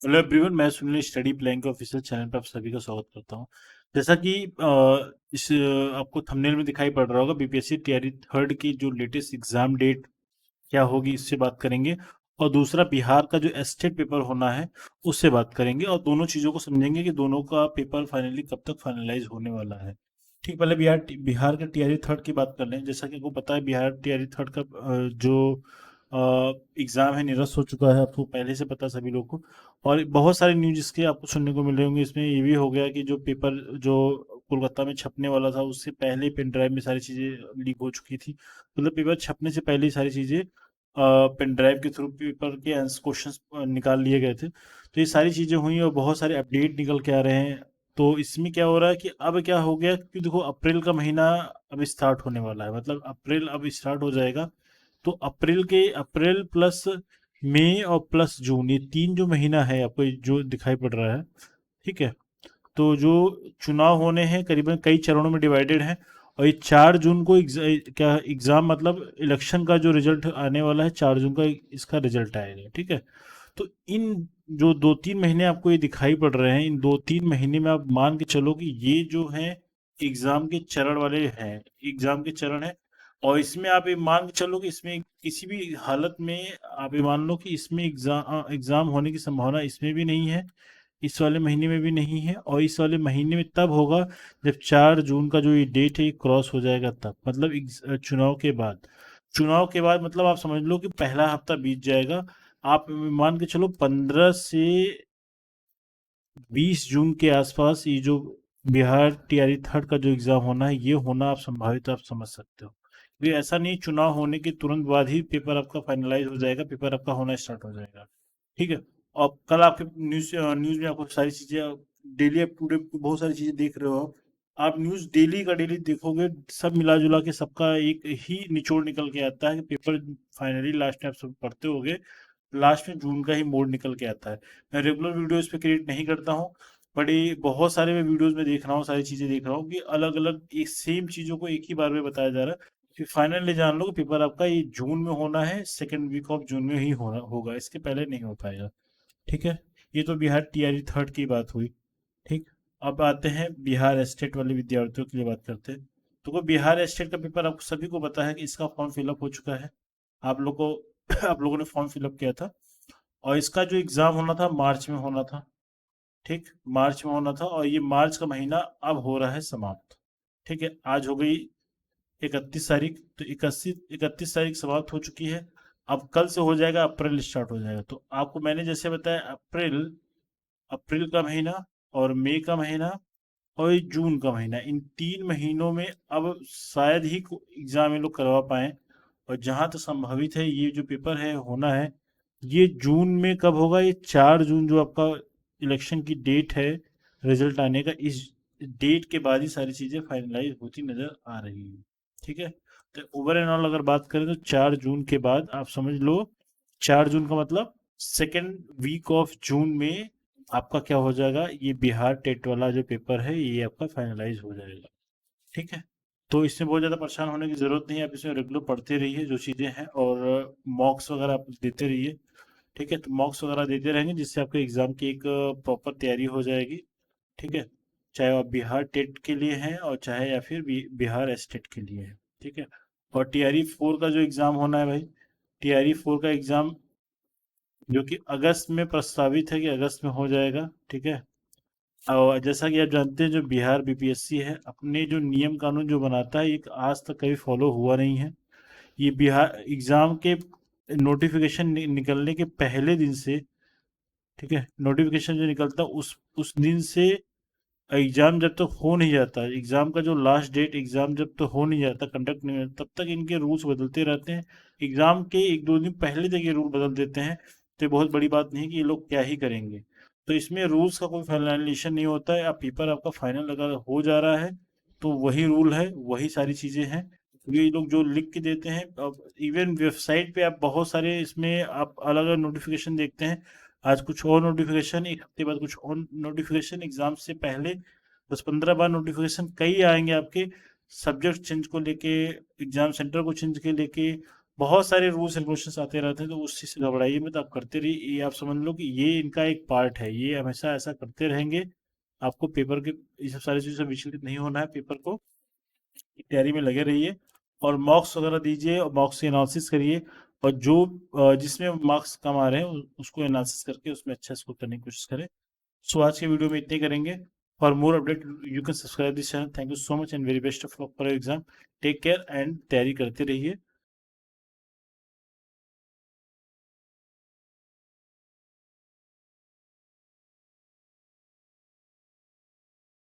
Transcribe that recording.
Hello everyone, मैं Sunil study plan के official channel पर आप सभी का स्वागत करता हूं। जैसा कि आपको थंबनेल में दिखाई पड़ रहा होगा, बीपीएससी टीआरई थर्ड की जो लेटेस्ट एग्जाम डेट क्या होगी इससे बात करेंगे। और दूसरा बिहार का जो एस्टेट पेपर होना है उससे बात करेंगे, और दोनों चीज़ों को समझेंगे कि दोनों का पेपर फाइनली कब तक फाइनलाइज होने वाला है। ठीक, पहले बिहार के टीआरई थर्ड की बात कर लें। जैसा कि आपको पता है, बिहार टीआरई थर्ड का जो एग्ज़ाम है निरस्त हो चुका है, आपको पहले से पता है सभी लोग को। और बहुत सारे न्यूज़ इसके आपको सुनने को मिल रहे होंगे। इसमें ये भी हो गया कि जो पेपर जो कोलकाता में छपने वाला था उससे पहले पेन ड्राइव में सारी चीज़ें लीक हो चुकी थी। मतलब पेपर छपने से पहले ही सारी चीज़ें पेन ड्राइव के थ्रू पेपर के क्वेश्चंस निकाल लिए गए थे। तो ये सारी चीज़ें हुई और बहुत सारे अपडेट निकल के आ रहे हैं। तो इसमें क्या हो रहा है कि अब क्या हो गया कि देखो, अप्रैल का महीना अब स्टार्ट होने वाला है। मतलब अप्रैल अब स्टार्ट हो जाएगा। तो अप्रैल प्लस मई और प्लस जून, ये तीन जो महीना है आपको जो दिखाई पड़ रहा है, ठीक है। तो जो चुनाव होने हैं करीबन कई चरणों में डिवाइडेड है। और ये 4 जून को क्या एग्जाम, मतलब इलेक्शन का जो रिजल्ट आने वाला है, 4 जून का इसका रिजल्ट आएगा, ठीक है। तो इन जो 2-3 महीने आपको ये दिखाई पड़ रहे हैं, इन 2-3 महीने में आप मान के चलो कि ये जो है एग्जाम के चरण वाले हैं, एग्जाम के चरण है। और इसमें आप ये मान के चलो कि इसमें किसी भी हालत में आप ये मान लो कि इसमें एग्जाम होने की संभावना इसमें भी नहीं है, इस वाले महीने में भी नहीं है। और इस वाले महीने में तब होगा जब 4 जून का जो ये डेट है ये क्रॉस हो जाएगा, तब मतलब चुनाव के बाद। चुनाव के बाद मतलब आप समझ लो कि पहला हफ्ता बीत जाएगा। आप मान के चलो 15 से 20 जून के आसपास ये जो बिहार टीआरई थर्ड का जो एग्जाम होना है, ये होना आप संभावित आप समझ सकते हो। ये ऐसा नहीं चुनाव होने के तुरंत बाद ही पेपर आपका फाइनलाइज हो जाएगा, पेपर आपका होना स्टार्ट हो जाएगा, ठीक है। और कल आपके न्यूज में आपको सारी चीजें डेली अप टू डेट बहुत सारी चीजें देख रहे हो। आप न्यूज डेली का डेली देखोगे, सब मिला जुला के सबका एक ही निचोड़ निकल के आता है कि पेपर फाइनली लास्ट में आप सब पढ़ते होगे, लास्ट में जून का ही मोड निकल के आता है। मैं रेगुलर वीडियोस पे क्रिएट नहीं करता हूँ, बट ये बहुत सारे मैं वीडियोस में देख रहा हूँ, सारी चीजें देख रहा हूँ कि अलग अलग एक सेम चीजों को एक ही बार में बताया जा रहा है। फिर फाइनली जान लो कि पेपर आपका ये जून में होना है, सेकेंड वीक ऑफ जून में ही होगा, इसके पहले नहीं हो पाएगा, ठीक है। ये तो बिहार टीआरई थर्ड की बात हुई, ठीक। अब आते हैं बिहार स्टेट वाले विद्यार्थियों के लिए बात करते हैं। तो को बिहार स्टेट का पेपर आपको सभी को पता है कि इसका फॉर्म फिलअप हो चुका है। आप लोग को आप लोगों ने फॉर्म फिलअप किया था। और इसका जो एग्जाम होना था मार्च में होना था, ठीक, मार्च में होना था। और ये मार्च का महीना अब हो रहा है समाप्त, ठीक है। आज हो गई 31 तारीख, तो 31 तारीख समाप्त हो चुकी है। अब कल से हो जाएगा अप्रैल स्टार्ट हो जाएगा। तो आपको मैंने जैसे बताया, अप्रैल अप्रैल का महीना और मई का महीना और ये जून का महीना, इन 3 महीनों में अब शायद ही एग्जाम ये लोग करवा पाए। और जहां तक संभावित है ये जो पेपर है होना है, ये जून में कब होगा, ये 4 जून जो आपका इलेक्शन की डेट है रिजल्ट आने का, इस डेट के बाद ही सारी चीजें फाइनलाइज होती नजर आ रही है, ठीक है। तो ओवर एंड ऑल अगर बात करें तो 4 जून के बाद आप समझ लो, 4 जून का मतलब सेकेंड वीक ऑफ जून में आपका क्या हो जाएगा, ये बिहार टेट वाला जो पेपर है ये आपका फाइनलाइज हो जाएगा, ठीक है। तो इसमें बहुत ज़्यादा परेशान होने की ज़रूरत नहीं है, आप इसमें रेगुलर पढ़ते रहिए जो चीज़ें हैं, और मॉक्स वगैरह आप देते रहिए, ठीक है। तो मॉक्स वगैरह देते रहेंगे जिससे आपके एग्ज़ाम की एक प्रॉपर तैयारी हो जाएगी, ठीक है। चाहे आप बिहार टेट के लिए हैं और चाहे या फिर बिहार एस्टेट के लिए है, ठीक है। और टीआरई फोर का जो एग्ज़ाम होना है भाई, टीआरई फोर का एग्ज़ाम जो कि अगस्त में प्रस्तावित है कि अगस्त में हो जाएगा, ठीक है। और जैसा कि आप जानते हैं, जो बिहार बीपीएससी है अपने जो नियम कानून जो बनाता है, ये आज तक कभी फॉलो हुआ नहीं है। ये बिहार एग्जाम के नोटिफिकेशन निकलने के पहले दिन से, ठीक है, नोटिफिकेशन जो निकलता है उस दिन से एग्जाम जब तक हो नहीं जाता, एग्जाम का जो लास्ट डेट, एग्जाम जब तक हो नहीं जाता, कंडक्ट नहीं होता, तब तक इनके रूल्स बदलते रहते हैं। एग्जाम के 1-2 दिन पहले तक ये रूल बदल देते हैं। तो ये बहुत बड़ी बात नहीं है कि ये लोग क्या ही करेंगे। तो इसमें रूल्स का कोई फाइनलाइजेशन नहीं होता है। अब पेपर आपका फाइनल अगर हो जा रहा है तो वही रूल है, वही सारी चीजें हैं। ये लोग जो लिख के देते हैं, अब इवन वेबसाइट पे आप बहुत सारे इसमें आप अलग अलग नोटिफिकेशन देखते हैं। आज कुछ और नोटिफिकेशन, एक हफ्ते बाद कुछ और नोटिफिकेशन, एग्जाम से पहले 10-15 बार नोटिफिकेशन कई आएंगे आपके, सब्जेक्ट चेंज को लेके, एग्जाम सेंटर को चेंज के लेके, बहुत सारे रूल्स रेगुलेशंस आते रहते हैं, तो उस चीज़ से घबराइए मत, आप करते रहिए। ये आप समझ लो कि ये इनका एक पार्ट है, ये हमेशा ऐसा करते रहेंगे। आपको पेपर के ये सब सारी चीज़ों से विचलित नहीं होना है, पेपर को तैयारी में लगे रहिए और मॉक्स वगैरह दीजिए और मॉक्स की एनालिसिस करिए। और जो जिसमें मार्क्स कम आ रहे हैं उसको एनालिसिस करके उसमें अच्छा स्कोर करने की कोशिश करें। सो आज के वीडियो में इतने करेंगे। For more update you can subscribe this channel. Thank you so much and very best of luck for exam. Take care एंड तैयारी करते रहिए।